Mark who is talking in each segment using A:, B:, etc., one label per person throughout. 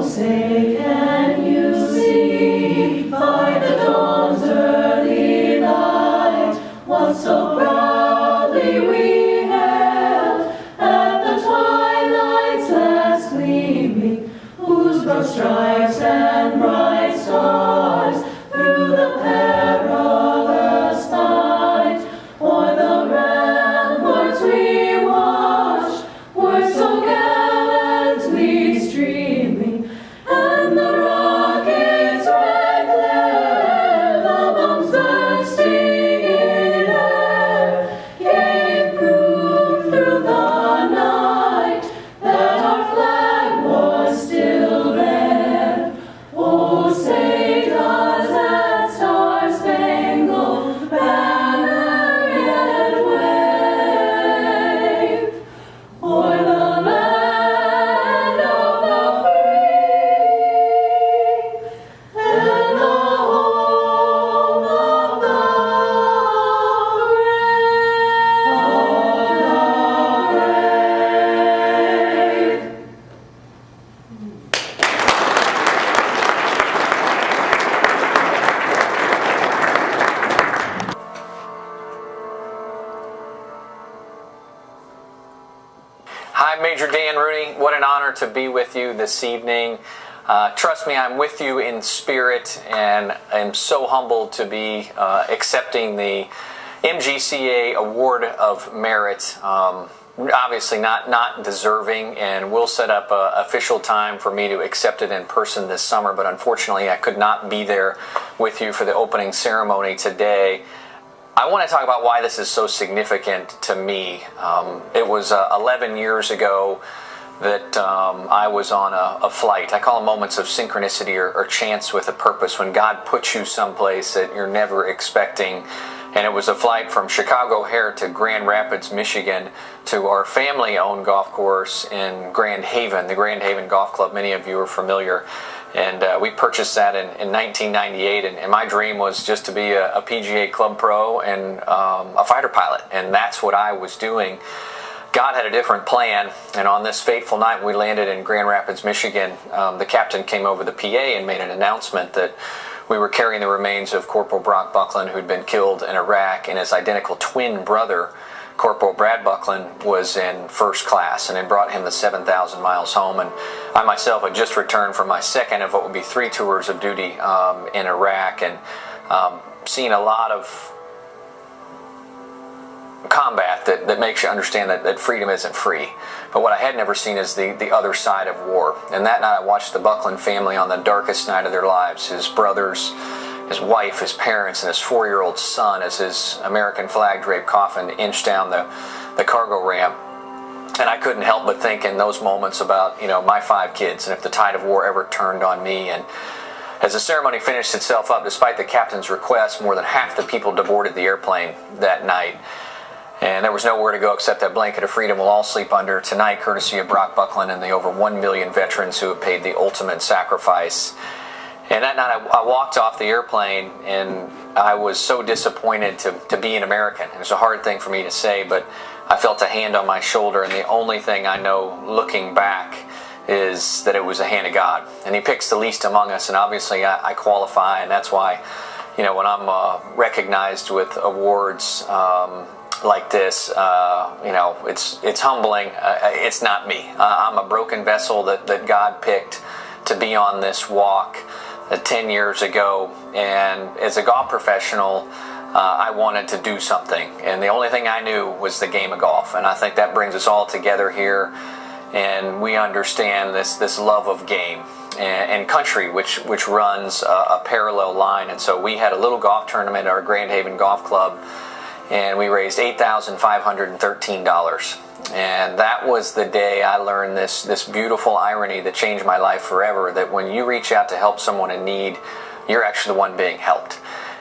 A: say, can you see by the dawn's early light what so proudly we hailed at the twilight's last gleaming, whose broad stripes and bright stars through the perilous night o'er the ramparts we watched were so gallantly streaming, and the rockets' red glare, the bombs bursting in air, gave proof through the night that our flag was still there. Oh, say does that star-spangled banner yet wave o'er the land of the free and the home of the brave.
B: Hi, Major Dan Rooney. What an honor to be with you this evening. Trust me, I'm with you in spirit, and I'm so humbled to be accepting the MGCA Award of Merit. Obviously not deserving, and we'll set up an official time for me to accept it in person this summer, but unfortunately I could not be there with you for the opening ceremony today. I want to talk about why this is so significant to me. It was 11 years ago that I was on a flight. I call them moments of synchronicity or chance with a purpose, when God puts you someplace that you're never expecting. And it was a flight from Chicago O'Hare to Grand Rapids, Michigan, to our family-owned golf course in Grand Haven, the Grand Haven Golf Club. Many of you are familiar. And we purchased that in 1998, and my dream was just to be a PGA Club pro and a fighter pilot, and that's what I was doing. God had a different plan, and on this fateful night we landed in Grand Rapids, Michigan. The captain came over the PA and made an announcement that we were carrying the remains of Corporal Brock Buckland, who'd been killed in Iraq, and his identical twin brother, Corporal Brad Buckland, was in first class, and it brought him the 7,000 miles home. And I myself had just returned from my second of what would be 3 tours of duty in Iraq, and seen a lot of combat that makes you understand that freedom isn't free. But what I had never seen is the other side of war. And that night I watched the Buckland family on the darkest night of their lives. His brothers, his wife, his parents, and his 4-year-old son, as his American flag draped coffin inched down the cargo ramp. And I couldn't help but think in those moments about, my 5 kids, and if the tide of war ever turned on me. And as the ceremony finished itself up, despite the captain's request, more than half the people boarded the airplane that night. And there was nowhere to go except that blanket of freedom we'll all sleep under tonight, courtesy of Brock Buckland and the over 1 million veterans who have paid the ultimate sacrifice. And that night I walked off the airplane, and I was so disappointed to be an American. It was a hard thing for me to say, but I felt a hand on my shoulder, and the only thing I know looking back is that it was a hand of God. And He picks the least among us, and obviously I qualify, and that's why, when I'm recognized with awards like this, it's humbling. It's not me. I'm a broken vessel that God picked to be on this walk 10 years ago, and as a golf professional, I wanted to do something, and the only thing I knew was the game of golf. And I think that brings us all together here, and we understand this love of game and country, which runs a parallel line. And so we had a little golf tournament at our Grand Haven Golf Club, and we raised $8,513. And that was the day I learned this beautiful irony that changed my life forever, that when you reach out to help someone in need, you're actually the one being helped.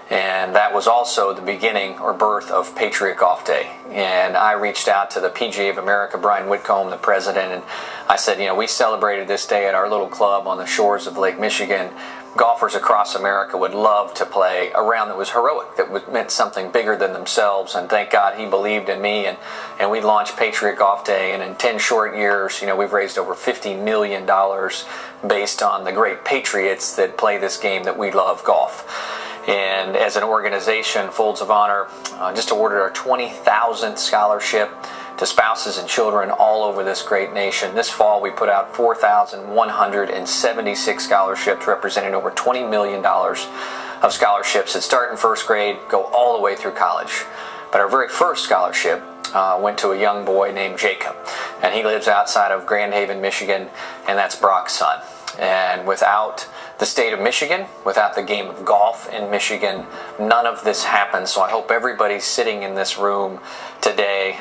B: And that was also the beginning or birth of Patriot Golf Day. And I reached out to the PGA of America, Brian Whitcomb, the president, and I said, we celebrated this day at our little club on the shores of Lake Michigan. Golfers across America would love to play a round that was heroic, that meant something bigger than themselves, and thank God he believed in me, and we launched Patriot Golf Day, and in 10 short years, we've raised over $50 million based on the great patriots that play this game that we love, golf. And as an organization, Folds of Honor just awarded our 20,000th scholarship to spouses and children all over this great nation. This fall, we put out 4,176 scholarships, representing over $20 million of scholarships that start in first grade, go all the way through college. But our very first scholarship went to a young boy named Jacob, and he lives outside of Grand Haven, Michigan, and that's Brock's son. And without the state of Michigan, without the game of golf in Michigan, none of this happens. So I hope everybody sitting in this room today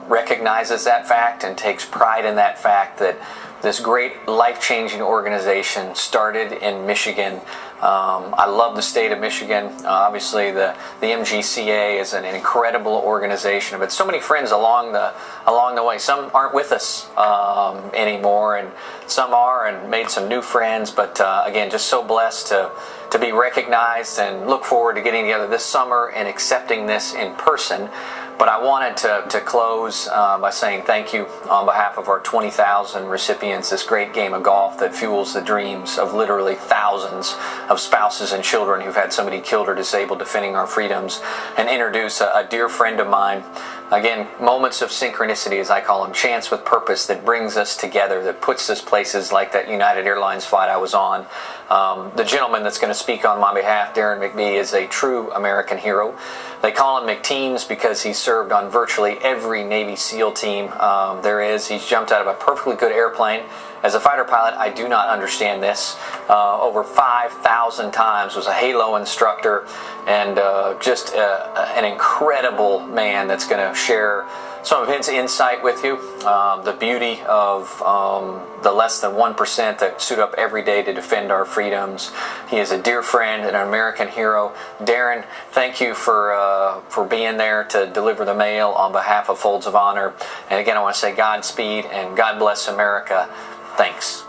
B: recognizes that fact and takes pride in that fact, that this great life-changing organization started in Michigan. I love the state of Michigan. Obviously, the MGCA is an incredible organization, but so many friends along the way. Some aren't with us anymore, and some are, and made some new friends. But again, just so blessed to be recognized, and look forward to getting together this summer and accepting this in person. But I wanted to close by saying thank you on behalf of our 20,000 recipients, this great game of golf that fuels the dreams of literally thousands of spouses and children who've had somebody killed or disabled defending our freedoms, and introduce a dear friend of mine. Again, moments of synchronicity, as I call them, chance with purpose, that brings us together, that puts us places like that United Airlines flight I was on. The gentleman that's going to speak on my behalf, Darren McBee, is a true American hero. They call him McTeams because he served on virtually every Navy SEAL team there is. He's jumped out of a perfectly good airplane. As a fighter pilot, I do not understand this. Over 5,000 times, was a Halo instructor, and just an incredible man that's going to share some of his insight with you. The beauty of the less than 1% that suit up every day to defend our freedoms. He is a dear friend and an American hero. Darren, thank you for being there to deliver the mail on behalf of Folds of Honor. And again, I want to say Godspeed and God bless America. Thanks.